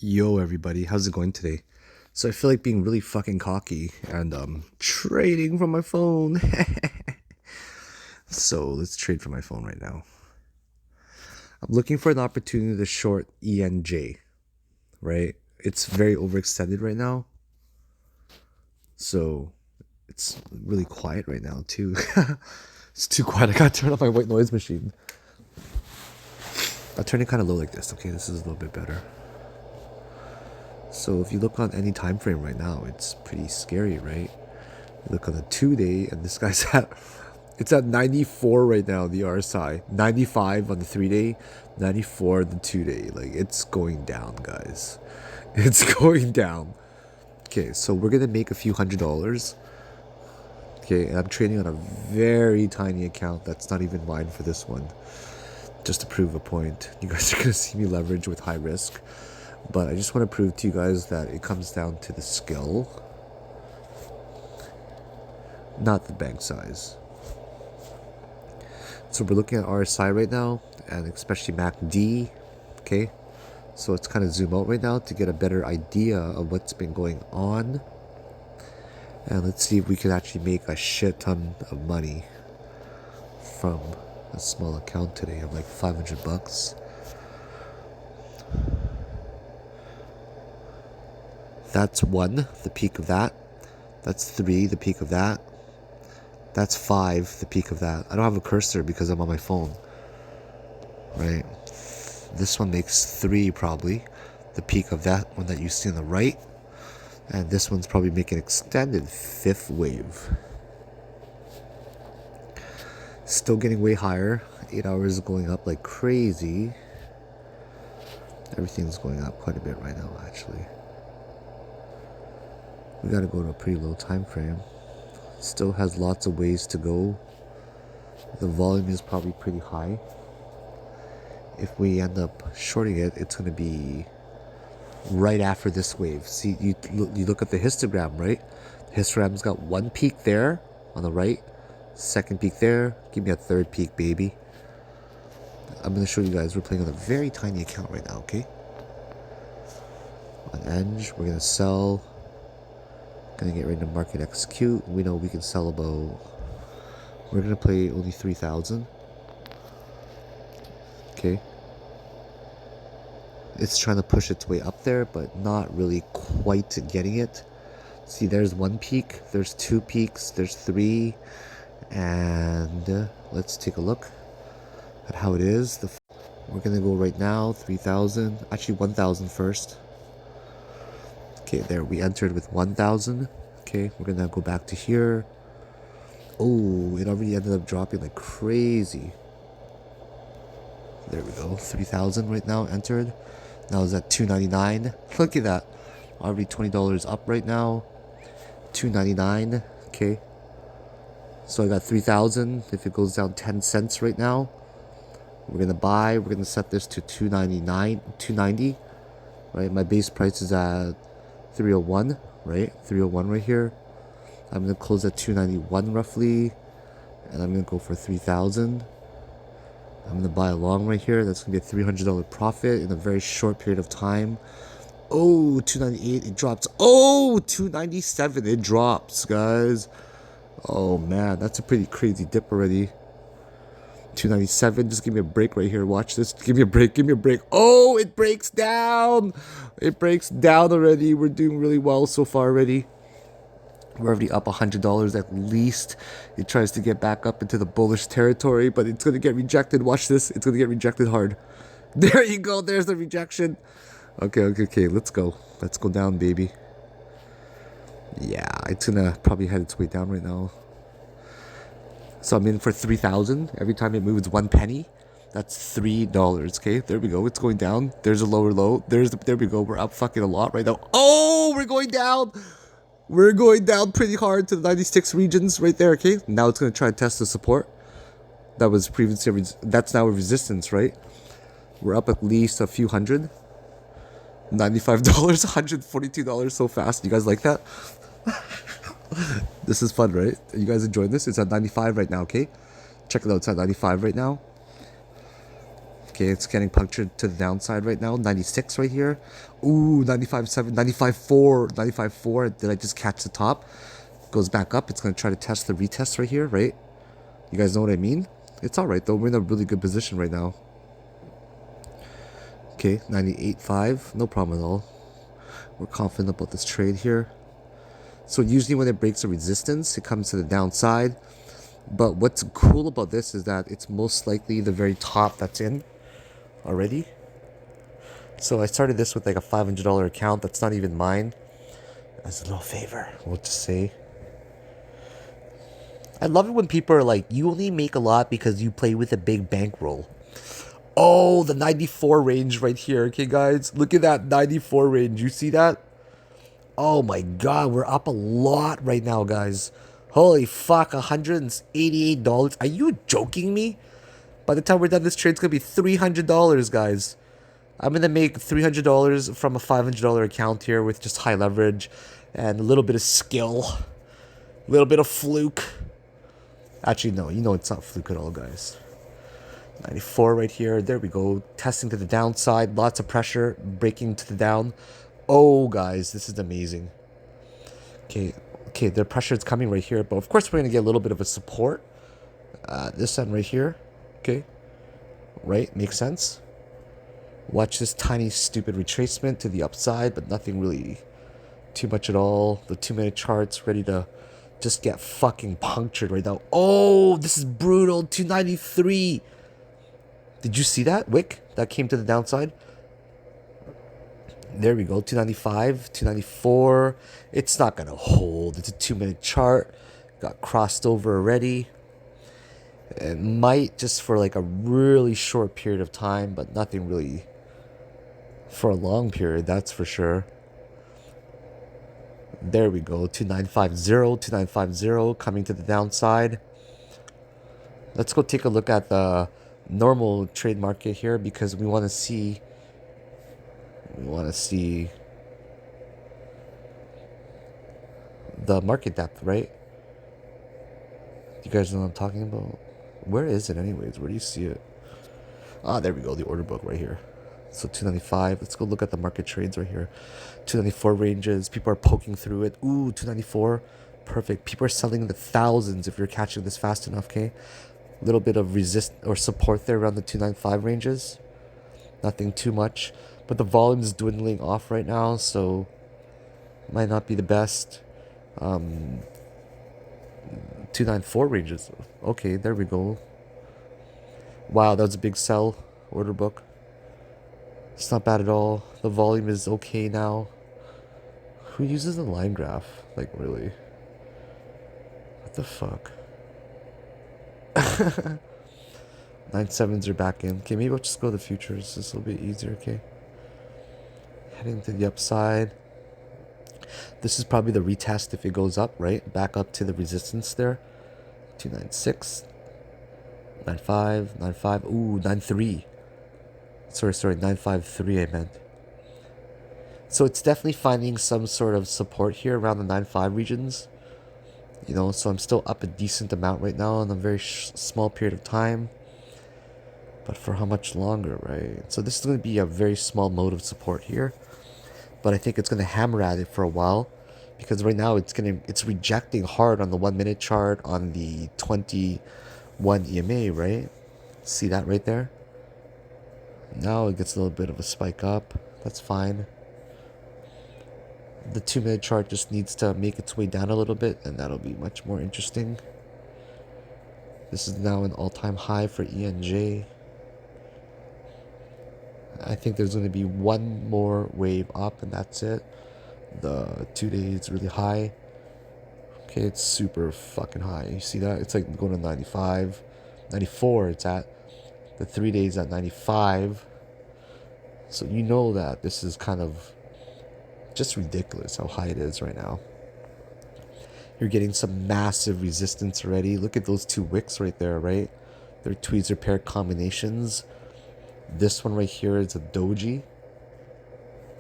Yo, everybody, how's it going today? So I feel like being really fucking cocky and trading from my phone. So let's trade from my phone right now. I'm looking for an opportunity to short ENJ, right? It's very overextended right now. So it's really quiet right now too. It's too quiet. I gotta turn off my white noise machine. I'll turn it kind of low like this. Okay, this is a little bit better. So if you look on any time frame right now, it's pretty scary, right? You look on the 2-day, and this guy's it's at 94 right now, the RSI. 95 on the 3-day, 94 on the 2-day. Like, it's going down, guys. It's going down. Okay, so we're gonna make a few $100s. Okay, and I'm trading on a very tiny account that's not even mine for this one. Just to prove a point. You guys are gonna see me leverage with high risk. But I just want to prove to you guys that it comes down to the skill, not the bank size. So we're looking at RSI right now, and especially MACD, okay? So let's kind of zoom out right now to get a better idea of what's been going on. And let's see if we can actually make a shit ton of money from a small account today of like 500 bucks. That's 1, the peak of that. That's 3, the peak of that. That's 5, the peak of that. I don't have a cursor because I'm on my phone. Right? This one makes 3 probably. The peak of that one that you see on the right. And this one's probably making extended 5th wave. Still getting way higher. 8 hours going up like crazy. Everything's going up quite a bit right now, actually. We gotta go to a pretty low time frame. Still has lots of ways to go. The volume is probably pretty high. If we end up shorting it, it's going to be right after this wave. See, you look at the histogram, right? The histogram's got 1 peak there on the right, 2nd peak there. Give me a 3rd peak, baby. I'm going to show you guys. We're playing on a very tiny account right now, okay? On Eng, we're going to sell. Gonna get ready to market execute. We know we can sell about. We're gonna play only 3,000. Okay. It's trying to push its way up there, but not really quite getting it. See, there's 1 peak, there's 2 peaks, there's 3, and let's take a look at how it is. We're gonna go right now 3,000. Actually, 1,000 first. Okay, there we entered with 1,000. Okay, we're gonna go back to here. Oh, it already ended up dropping like crazy. There we go, 3,000 right now entered. Now it's at 299. Look at that, already $20 up right now. 299. Okay, so I got 3,000. If it goes down 10 cents right now, we're gonna buy. We're gonna set this to 299, 290. Right, my base price is at 301, right? 301 right here. I'm gonna close at 291 roughly, and I'm gonna go for 3,000. I'm gonna buy along right here. That's gonna be a $300 profit in a very short period of time. Oh, 298, it drops. Oh, 297, it drops, guys. Oh man, that's a pretty crazy dip already. 297, just give me a break right here. Watch this. Give me a break. Give me a break. Oh, it breaks down. It breaks down already. We're doing really well so far already. We're already up $100 at least. It tries to get back up into the bullish territory, but it's going to get rejected. Watch this. It's going to get rejected hard. There you go. There's the rejection. Okay. Let's go. Let's go down, baby. Yeah, it's going to probably head its way down right now. So I'm in for 3,000. Every time it moves 1 penny, that's $3. Okay, there we go. It's going down. There's a lower low. There we go. We're up fucking a lot right now. Oh, we're going down. We're going down pretty hard to the 96 regions right there. Okay, now it's gonna try to test the support. That was previously. That's now a resistance, right? We're up at least a few hundred. $95, $142 so fast. You guys like that? This is fun, right? You guys enjoying this? It's at 95 right now, okay? Check it out, it's at 95 right now. Okay, it's getting punctured to the downside right now. 96 right here. Ooh, 95.7, 95.4, 95.4. Did I just catch the top? Goes back up. It's going to try to test the retest right here, right? You guys know what I mean? It's alright though. We're in a really good position right now. Okay, 98.5. No problem at all. We're confident about this trade here. So usually when it breaks a resistance, it comes to the downside. But what's cool about this is that it's most likely the very top that's in already. So I started this with like a $500 account that's not even mine. As a little favor, we'll just say. I love it when people are like, you only make a lot because you play with a big bankroll. Oh, the 94 range right here. Okay, guys, look at that 94 range. You see that? Oh my god, we're up a lot right now, guys. Holy fuck, $188. Are you joking me? By the time we're done, this trade's gonna be $300, guys. I'm gonna make $300 from a $500 account here with just high leverage and a little bit of skill, a little bit of fluke. Actually, no, you know it's not fluke at all, guys. 94 right here. There we go. Testing to the downside. Lots of pressure. Breaking to the down. Oh, guys, this is amazing. Okay, the pressure is coming right here. But of course, we're going to get a little bit of a support. This end right here. Okay. Right? Makes sense. Watch this tiny, stupid retracement to the upside, but nothing really too much at all. The 2-minute chart's ready to just get fucking punctured right now. Oh, this is brutal. 293. Did you see that, Wick? That came to the downside. There we go. 295, 294. It's not going to hold. It's a 2-minute chart. Got crossed over already. It might just for like a really short period of time, but nothing really for a long period, that's for sure. There we go. 2950, 2950 coming to the downside. Let's go take a look at the normal trade market here because we want to see the market depth, right? You guys know what I'm talking about? Where is it anyways? Where do you see it? Ah, there we go. The order book right here. So 295. Let's go look at the market trades right here. 294 ranges. People are poking through it. Ooh, 294. Perfect. People are selling in the thousands if you're catching this fast enough, okay? A little bit of resist or support there around the 295 ranges. Nothing too much. But the volume is dwindling off right now, so might not be the best. 294 ranges. Okay, there we go. Wow, that was a big sell order book. It's not bad at all. The volume is okay now. Who uses a line graph? Like, really? What the fuck? 9.7s are back in. Okay, maybe I'll just go to the futures. This will be easier, okay? Heading to the upside. This is probably the retest if it goes up, right? Back up to the resistance there. 296. 95. 95. Ooh, 93. Sorry, 953 I meant. So it's definitely finding some sort of support here around the 95 regions. You know, so I'm still up a decent amount right now in a very small period of time. But for how much longer, right? So this is going to be a very small mode of support here. But I think it's going to hammer at it for a while. Because right now it's rejecting hard on the 1-minute chart, on the 21 EMA, right? See that right there? Now it gets a little bit of a spike up. That's fine. The 2-minute chart just needs to make its way down a little bit, and that'll be much more interesting. This is now an all-time high for ENJ. I think there's going to be one more wave up, and that's it. The 2-day is really high. Okay, it's super fucking high. You see that? It's like going to 95. 94 it's at. The 3 days at 95. So you know that this is kind of just ridiculous how high it is right now. You're getting some massive resistance already. Look at those two wicks right there, right? They're tweezer pair combinations. This one right here is a doji.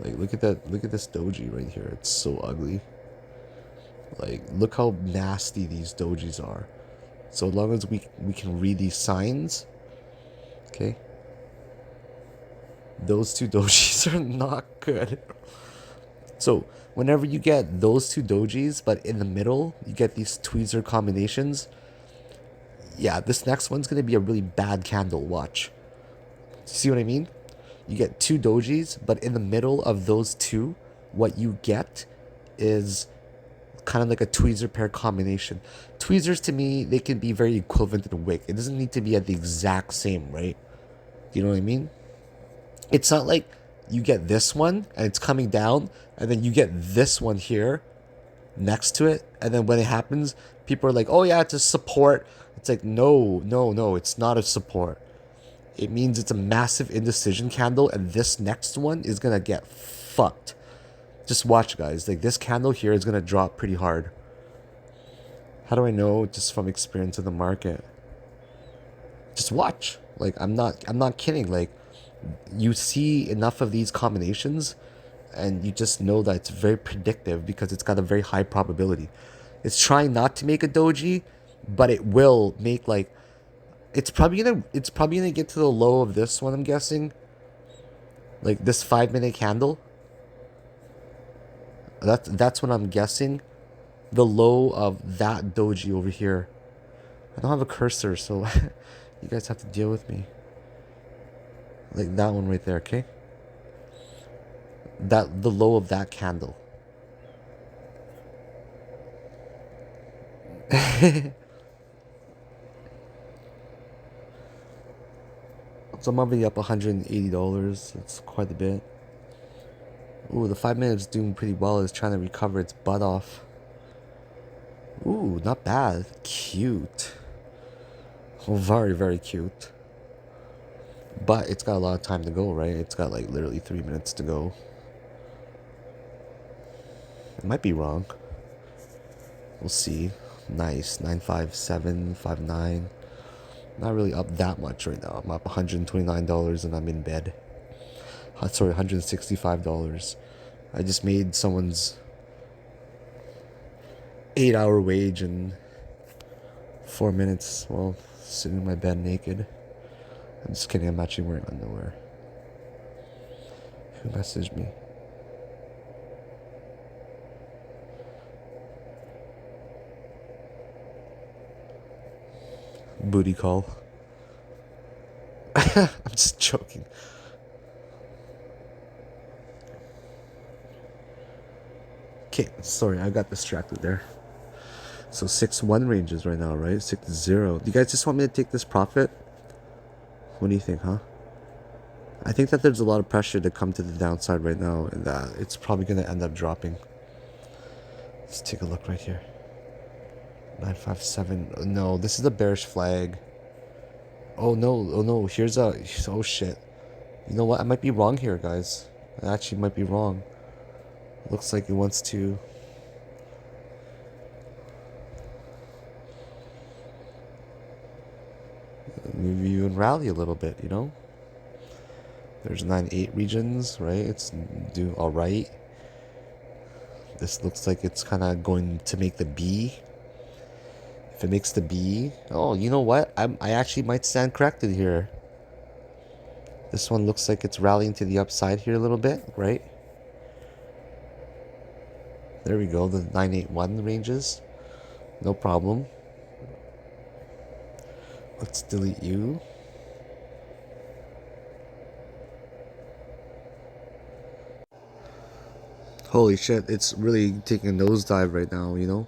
Like, look at that. Look at this doji right here. It's so ugly. Like, look how nasty these dojis are. So as long as we can read these signs, okay? Those two dojis are not good. So whenever you get those two dojis, but in the middle, you get these tweezer combinations. Yeah, this next one's going to be a really bad candle. Watch. See what I mean? You get two dojis, but in the middle of those two, what you get is kind of like a tweezer pair combination. Tweezers to me, they can be very equivalent to the wick. It doesn't need to be at the exact same, right? You know what I mean? It's not like you get this one and it's coming down, and then you get this one here next to it, and then when it happens, people are like, "Oh yeah, it's a support." It's like, no, no, no, it's not a support. It means it's a massive indecision candle, and this next one is gonna get fucked. Just watch, guys. Like, this candle here is gonna drop pretty hard. How do I know? Just from experience in the market. Just watch. Like, I'm not kidding. Like, you see enough of these combinations, and you just know that it's very predictive because it's got a very high probability. It's trying not to make a doji, but it will make, like, it's probably gonna get to the low of this one, I'm guessing. Like this 5 minute candle. That's what I'm guessing. The low of that doji over here. I don't have a cursor, so you guys have to deal with me. Like that one right there, okay? The low of that candle. So I'm already up $180. That's quite a bit. Ooh, the 5 minutes doing pretty well. It's trying to recover its butt off. Ooh, not bad. Cute. Oh, very, very cute. But it's got a lot of time to go, right? It's got like literally 3 minutes to go. It might be wrong. We'll see. Nice. 95759. Not really up that much right now. I'm up $129 and I'm in bed. Sorry, $165. I just made someone's 8-hour wage in 4 minutes while sitting in my bed naked. I'm just kidding, I'm actually wearing underwear. Who messaged me? Booty call. I'm just joking. Okay, sorry, I got distracted there. So 6-1 ranges right now, right? 6-0. Do you guys just want me to take this profit? What do you think, huh? I think that there's a lot of pressure to come to the downside right now, and that it's probably going to end up dropping. Let's take a look right here. 957. No, this is a bearish flag. Oh no, oh no, here's a... Oh shit. You know what? I might be wrong here, guys. I actually might be wrong. Looks like it wants to... review and rally a little bit, you know? There's 9-8 regions, right? It's doing alright. This looks like it's kind of going to make the B. If it makes the B... Oh, you know what? I actually might stand corrected here. This one looks like it's rallying to the upside here a little bit, right? There we go, the 981 ranges. No problem. Let's delete you. Holy shit, it's really taking a nosedive right now, you know?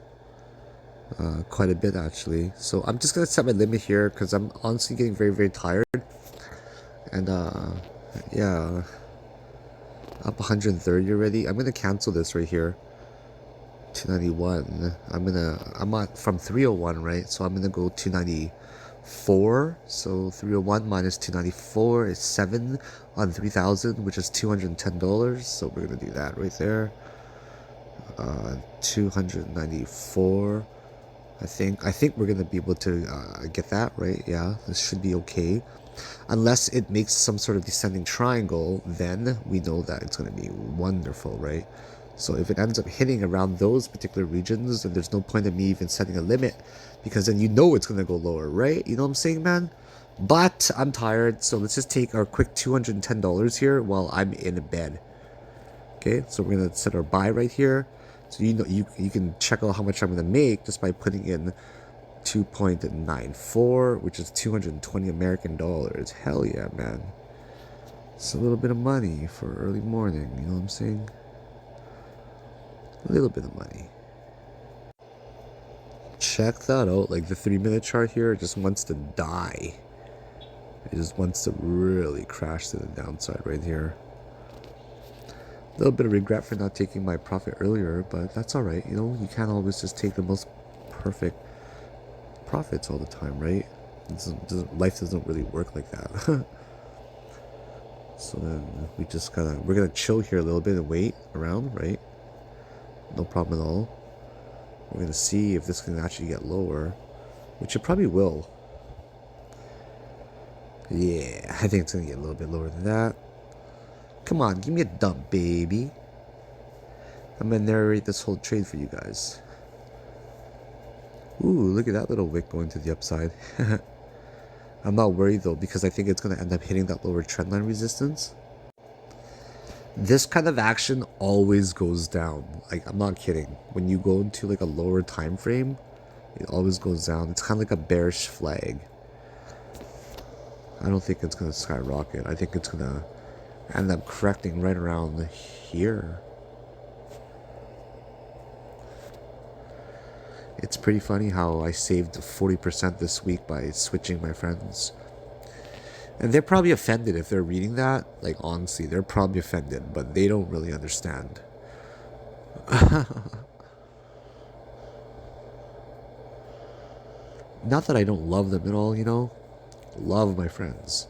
Quite a bit actually. So I'm just gonna set my limit here because I'm honestly getting very, very tired. And yeah, up 130 already. I'm gonna cancel this right here. 291. I'm at from 301, right? So I'm gonna go 294. So 301 minus 294 is 7 on 3,000, which is $210. So we're gonna do that right there. 294. I think we're gonna be able to get that, right? Yeah, this should be okay. Unless it makes some sort of descending triangle, then we know that it's gonna be wonderful, right? So if it ends up hitting around those particular regions, then there's no point in me even setting a limit, because then you know it's gonna go lower, right? You know what I'm saying, man? But I'm tired, so let's just take our quick $210 here while I'm in bed. Okay, so we're gonna set our buy right here. So you know you can check out how much I'm gonna make just by putting in 2.94, which is 220 American dollars. Hell yeah, man. It's a little bit of money for early morning, you know what I'm saying? A little bit of money. Check that out, like the 3-minute chart here, it just wants to die. It just wants to really crash to the downside right here. A little bit of regret for not taking my profit earlier, but that's alright, you know, you can't always just take the most perfect profits all the time, right? Life doesn't really work like that. So then we're gonna chill here a little bit and wait around, right? No problem at all. We're gonna see if this can actually get lower, which it probably will. Yeah, I think it's gonna get a little bit lower than that. Come on, give me a dump, baby. I'm gonna narrate this whole trade for you guys. Ooh, look at that little wick going to the upside. I'm not worried though, because I think it's gonna end up hitting that lower trendline resistance. This kind of action always goes down. Like, I'm not kidding. When you go into like a lower time frame, it always goes down. It's kind of like a bearish flag. I don't think it's gonna skyrocket. I think it's gonna end up correcting right around here. It's pretty funny how I saved 40% this week by switching my friends. And they're probably offended if they're reading that. Like, honestly, they're probably offended, but they don't really understand. Not that I don't love them at all, you know? Love my friends.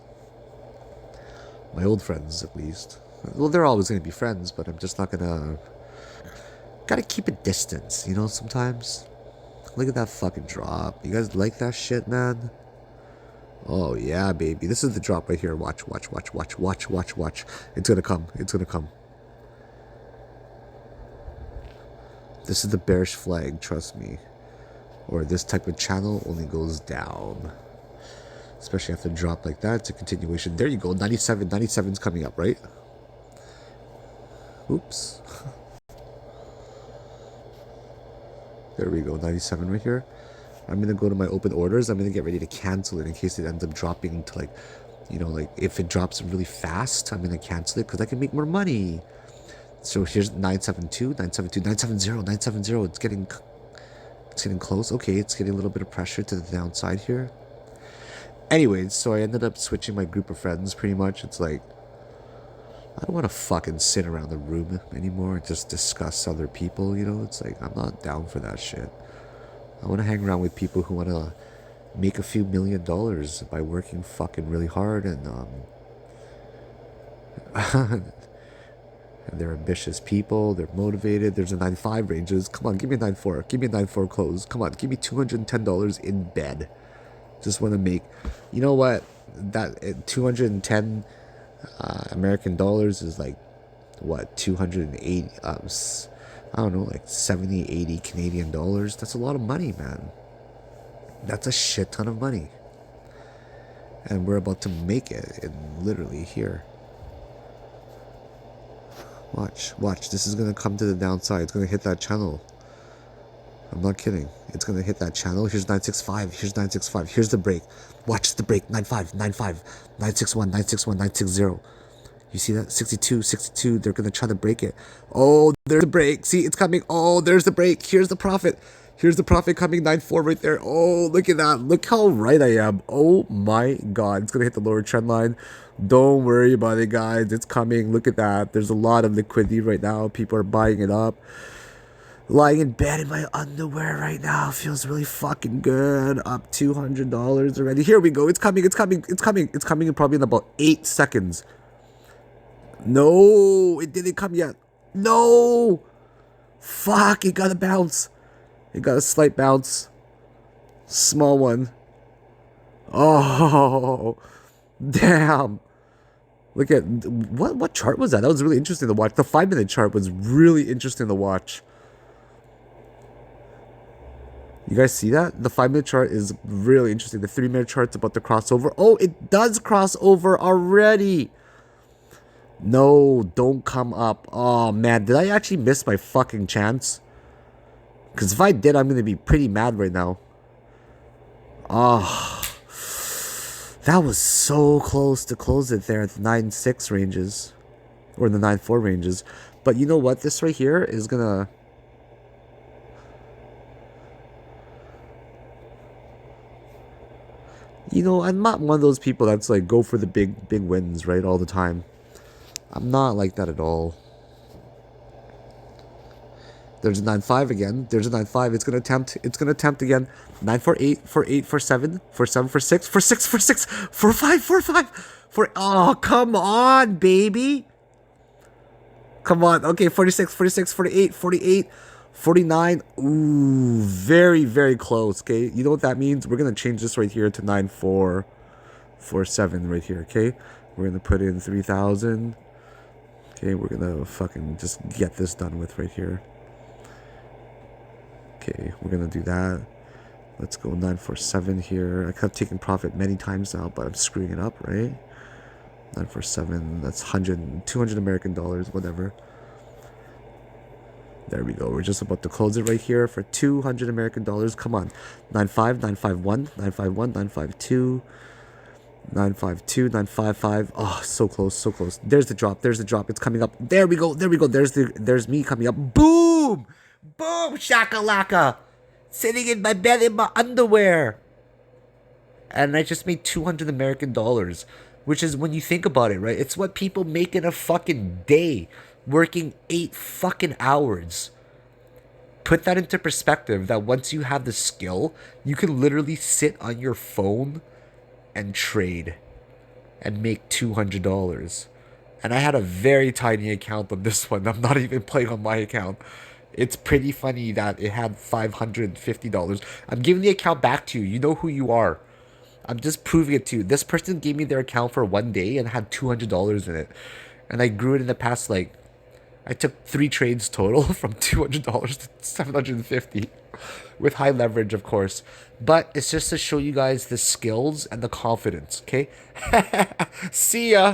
My old friends, at least. Well, they're always going to be friends, but I'm just not going to... Gotta keep a distance, you know, sometimes. Look at that fucking drop. You guys like that shit, man? Oh, yeah, baby. This is the drop right here. Watch, watch, watch, watch, watch, watch, watch. It's gonna come. It's gonna come. This is the bearish flag, trust me. Or this type of channel only goes down. Especially after a drop like that. It's a continuation. There you go. 97. 97's coming up, right? Oops. There we go. 97 right here. I'm going to go to my open orders. I'm going to get ready to cancel it in case it ends up dropping to like, you know, like if it drops really fast, I'm going to cancel it because I can make more money. So here's 972, 972, 970, 970. It's getting close. Okay, it's getting a little bit of pressure to the downside here. Anyways, so I ended up switching my group of friends pretty much. It's like, I don't want to fucking sit around the room anymore and just discuss other people, you know? It's like, I'm not down for that shit. I want to hang around with people who want to make a few $1 million by working fucking really hard and and they're ambitious people, they're motivated. There's a 9.5 ranges. Come on, give me a 9.4. Give me a 9.4 close. Come on, give me $210 in bed. Just want to make, you know what? That 210 American dollars is like, what, 280, I don't know, like 70, 80 Canadian dollars. That's a lot of money, man. That's a shit ton of money. And we're about to make it in literally here. Watch, watch. This is going to come to the downside. It's going to hit that channel. I'm not kidding. It's going to hit that channel. Here's 965. Here's 965. Here's the break. Watch the break. 95, 95, 961, 961, 960. You see that? 62, 62. They're going to try to break it. Oh, there's the break. See, it's coming. Oh, there's the break. Here's the profit. Here's the profit coming. 9.4 right there. Oh, look at that. Look how right I am. Oh my God. It's going to hit the lower trend line. Don't worry about it, guys. It's coming. Look at that. There's a lot of liquidity right now. People are buying it up. Lying in bed in my underwear right now feels really fucking good. Up $200 already. Here we go. It's coming. It's coming. It's coming. It's coming in probably in about 8 seconds. No, it didn't come yet. No. Fuck, it got a bounce. It got a slight bounce. Small one. Oh, damn. Look at, what chart was that? That was really interesting to watch. The 5-minute chart was really interesting to watch. You guys see that? The 5-minute chart is really interesting. The 3-minute chart's about to cross over. Oh, it does cross over already. No, don't come up. Oh, man. Did I actually miss my fucking chance? Because if I did, I'm going to be pretty mad right now. Oh, that was so close to close it there at the 9.6 ranges. Or the 9.4 ranges. But you know what? This right here is going to... You know, I'm not one of those people that's like go for the big wins, right, all the time. I'm not like that at all. There's a 9.5 again. There's a 9.5. It's gonna attempt. It's gonna attempt again. 9.48, for 8, for 7, for 7, for 6, for 6, for 6, for 5, for 5, for... Oh, come on, baby. Come on. Okay, 46, 46, 48, 48, 49. Ooh, very, very close. Okay, you know what that means? We're gonna change this right here to 9.447 right here. Okay, we're gonna put in 3,000. Okay, we're gonna fucking just get this done with right here. Okay, we're gonna do that. Let's go 947 here. I could have taken profit many times now, but I'm screwing it up, right? 947, that's 200 American dollars, whatever. There we go. We're just about to close it right here for 200 American dollars. Come on. 95, 951, 951, 952, 952, 955. Oh, so close, so close. There's the drop. There's the drop. It's coming up. There we go. There we go. There's me coming up. Boom! Boom! Shakalaka! Sitting in my bed in my underwear. And I just made 200 American dollars, which is, when you think about it, right? It's what people make in a fucking day, working 8 fucking hours. Put that into perspective, that once you have the skill, you can literally sit on your phone and trade and make $200. And I had a very tiny account on this one. I'm not even playing on my account. It's pretty funny that it had $550. I'm giving the account back to you. You know who you are. I'm just proving it to you. This person gave me their account for one day and had $200 in it. And I grew it in the past, like, I took 3 trades total from $200 to $750 with high leverage, of course. But it's just to show you guys the skills and the confidence, okay? See ya!